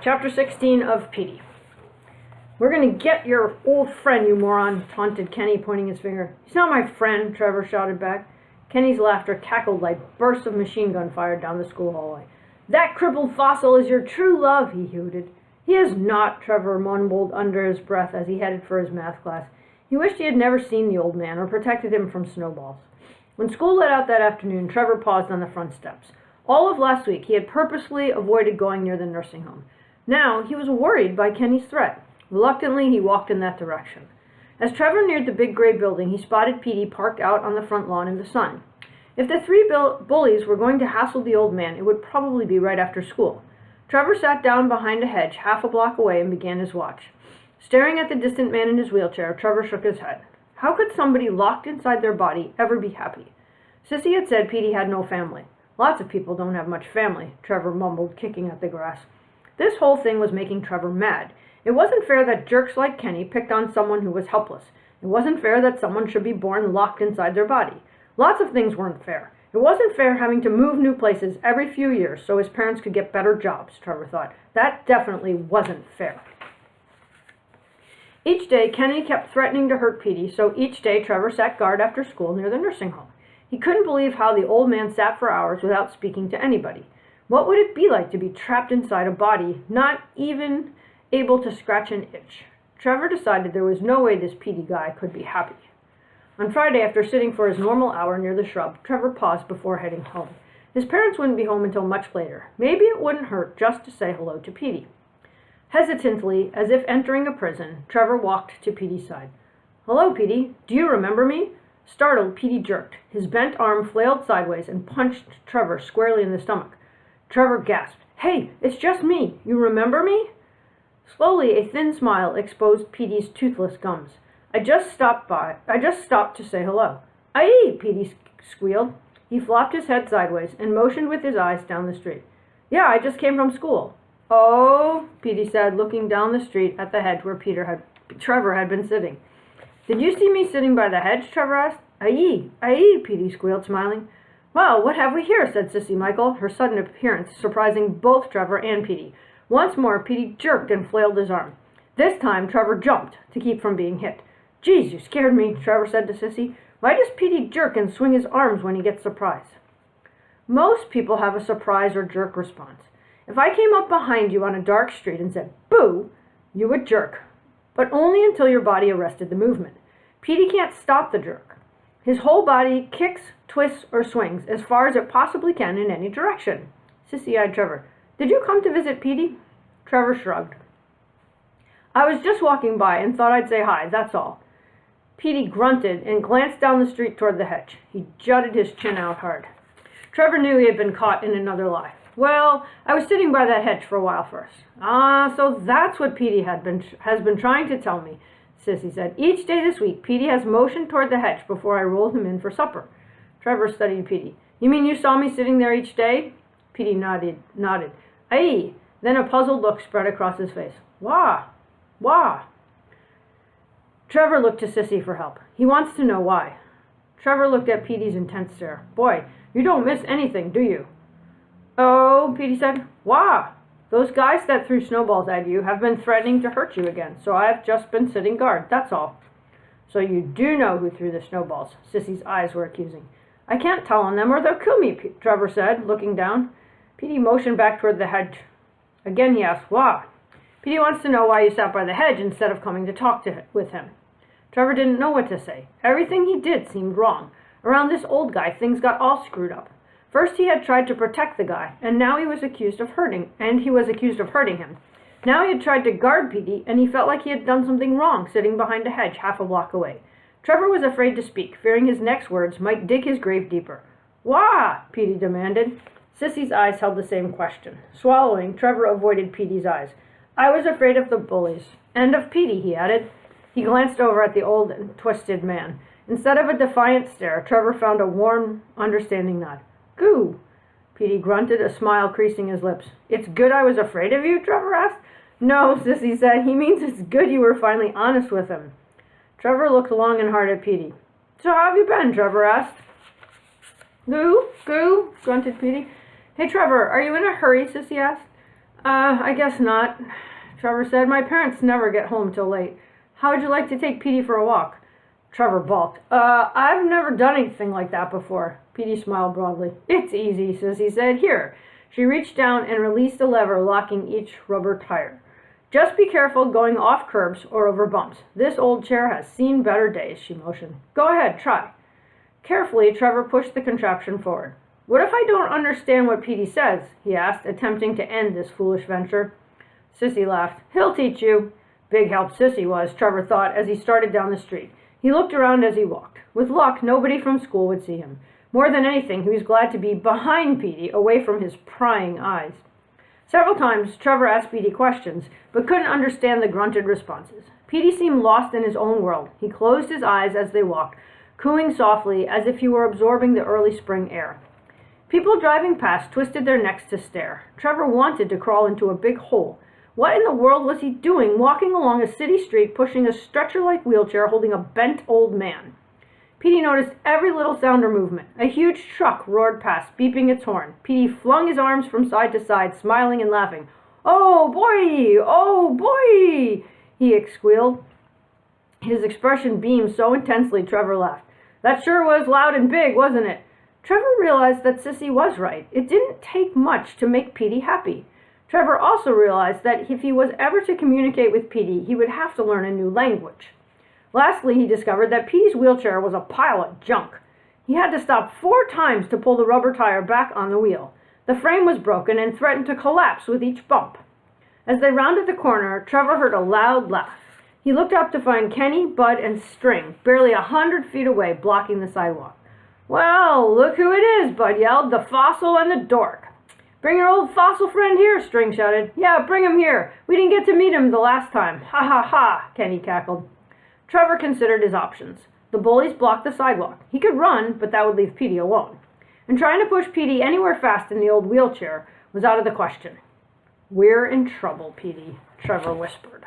Chapter 16 of Petey. "We're going to get your old friend, you moron," taunted Kenny, pointing his finger. "He's not my friend," Trevor shouted back. Kenny's laughter cackled like bursts of machine gun fire down the school hallway. "That crippled fossil is your true love," he hooted. "He is not," Trevor mumbled under his breath as he headed for his math class. He wished he had never seen the old man or protected him from snowballs. When school let out that afternoon, Trevor paused on the front steps. All of last week, he had purposely avoided going near the nursing home. Now, he was worried by Kenny's threat. Reluctantly, he walked in that direction. As Trevor neared the big gray building, he spotted Petey parked out on the front lawn in the sun. If the three bullies were going to hassle the old man, it would probably be right after school. Trevor sat down behind a hedge half a block away and began his watch. Staring at the distant man in his wheelchair, Trevor shook his head. How could somebody locked inside their body ever be happy? Sissy had said Petey had no family. Lots of people don't have much family, Trevor mumbled, kicking at the grass. This whole thing was making Trevor mad. It wasn't fair that jerks like Kenny picked on someone who was helpless. It wasn't fair that someone should be born locked inside their body. Lots of things weren't fair. It wasn't fair having to move new places every few years so his parents could get better jobs, Trevor thought. That definitely wasn't fair. Each day, Kenny kept threatening to hurt Petey, so each day Trevor sat guard after school near the nursing home. He couldn't believe how the old man sat for hours without speaking to anybody. What would it be like to be trapped inside a body, not even able to scratch an itch? Trevor decided there was no way this Petey guy could be happy. On Friday, after sitting for his normal hour near the shrub, Trevor paused before heading home. His parents wouldn't be home until much later. Maybe it wouldn't hurt just to say hello to Petey. Hesitantly, as if entering a prison, Trevor walked to Petey's side. "Hello, Petey. Do you remember me?" Startled, Petey jerked. His bent arm flailed sideways and punched Trevor squarely in the stomach. Trevor gasped. "Hey, it's just me. You remember me?" Slowly, a thin smile exposed Petey's toothless gums. I just stopped to say hello." "Aye," Petey squealed. He flopped his head sideways and motioned with his eyes down the street. "Yeah, I just came from school." "Oh," Petey said, looking down the street at the hedge where Trevor had been sitting. "Did you see me sitting by the hedge?" Trevor asked. "Aye, aye," Petey squealed, smiling. "Well, what have we here?" said Sissy Michael, her sudden appearance surprising both Trevor and Petey. Once more, Petey jerked and flailed his arm. This time, Trevor jumped to keep from being hit. "Geez, you scared me," Trevor said to Sissy. "Why does Petey jerk and swing his arms when he gets surprised?" Most people have a surprise or jerk response. If I came up behind you on a dark street and said, "Boo," you would jerk, but only until your body arrested the movement. Petey can't stop the jerk. His whole body kicks, twists, or swings as far as it possibly can in any direction. Sissy eyed Trevor. "Did you come to visit Petey?" Trevor shrugged. "I was just walking by and thought I'd say hi, that's all." Petey grunted and glanced down the street toward the hedge. He jutted his chin out hard. Trevor knew he had been caught in another lie. "Well, I was sitting by that hedge for a while first." "Ah, so that's what Petey has been trying to tell me," Sissy said. "Each day this week, Petey has motioned toward the hedge before I rolled him in for supper." Trevor studied Petey. "You mean you saw me sitting there each day?" Petey nodded. "Aye." Then a puzzled look spread across his face. "Why? Why?" Trevor looked to Sissy for help. "He wants to know why." Trevor looked at Petey's intense stare. "Boy, you don't miss anything, do you?" "Oh," Petey said. "Why? Those guys that threw snowballs at you have been threatening to hurt you again, so I've just been sitting guard, that's all." "So you do know who threw the snowballs?" Sissy's eyes were accusing. "I can't tell on them or they'll kill me," Trevor said, looking down. Petey motioned back toward the hedge. Again he asked, "Why?" "Petey wants to know why you sat by the hedge instead of coming to talk with him." Trevor didn't know what to say. Everything he did seemed wrong. Around this old guy, things got all screwed up. First he had tried to protect the guy, and now he was accused of hurting him. Now he had tried to guard Petey, and he felt like he had done something wrong sitting behind a hedge half a block away. Trevor was afraid to speak, fearing his next words might dig his grave deeper. "Why?" Petey demanded. Sissy's eyes held the same question. Swallowing, Trevor avoided Petey's eyes. "I was afraid of the bullies. And of Petey," he added. He glanced over at the old and twisted man. Instead of a defiant stare, Trevor found a warm, understanding nod. "Goo," Petey grunted, a smile creasing his lips. "It's good I was afraid of you?" Trevor asked. "No," Sissy said. "He means it's good you were finally honest with him." Trevor looked long and hard at Petey. "So how have you been?" Trevor asked. "Goo," grunted Petey. "Hey, Trevor, are you in a hurry?" Sissy asked. I guess not, Trevor said. My parents never get home till late. How would you like to take Petey for a walk? Trevor balked. I've never done anything like that before. Petey smiled broadly. It's easy, Sissy said. Here. She reached down and released a lever locking each rubber tire. Just be careful going off curbs or over bumps. This old chair has seen better days, she motioned. Go ahead, try. Carefully, Trevor pushed the contraption forward. What if I don't understand what Petey says? He asked, attempting to end this foolish venture. Sissy laughed. He'll teach you. Big help Sissy was, Trevor thought, as he started down the street. He looked around as he walked. With luck, nobody from school would see him. More than anything, he was glad to be behind Petey, away from his prying eyes. Several times, Trevor asked Petey questions, but couldn't understand the grunted responses. Petey seemed lost in his own world. He closed his eyes as they walked, cooing softly as if he were absorbing the early spring air. People driving past twisted their necks to stare. Trevor wanted to crawl into a big hole. What in the world was he doing, walking along a city street, pushing a stretcher-like wheelchair, holding a bent old man? Petey noticed every little sound or movement. A huge truck roared past, beeping its horn. Petey flung his arms from side to side, smiling and laughing. Oh, boy! Oh, boy! He squealed. His expression beamed so intensely, Trevor laughed. That sure was loud and big, wasn't it? Trevor realized that Sissy was right. It didn't take much to make Petey happy. Trevor also realized that if he was ever to communicate with Petey, he would have to learn a new language. Lastly, he discovered that Petey's wheelchair was a pile of junk. He had to stop 4 times to pull the rubber tire back on the wheel. The frame was broken and threatened to collapse with each bump. As they rounded the corner, Trevor heard a loud laugh. He looked up to find Kenny, Bud, and String barely 100 feet away, blocking the sidewalk. Well, look who it is, Bud yelled, the fossil and the dork. Bring your old fossil friend here, String shouted. Yeah, bring him here. We didn't get to meet him the last time. Ha ha ha, Kenny cackled. Trevor considered his options. The bullies blocked the sidewalk. He could run, but that would leave Petey alone. And trying to push Petey anywhere fast in the old wheelchair was out of the question. We're in trouble, Petey, Trevor whispered.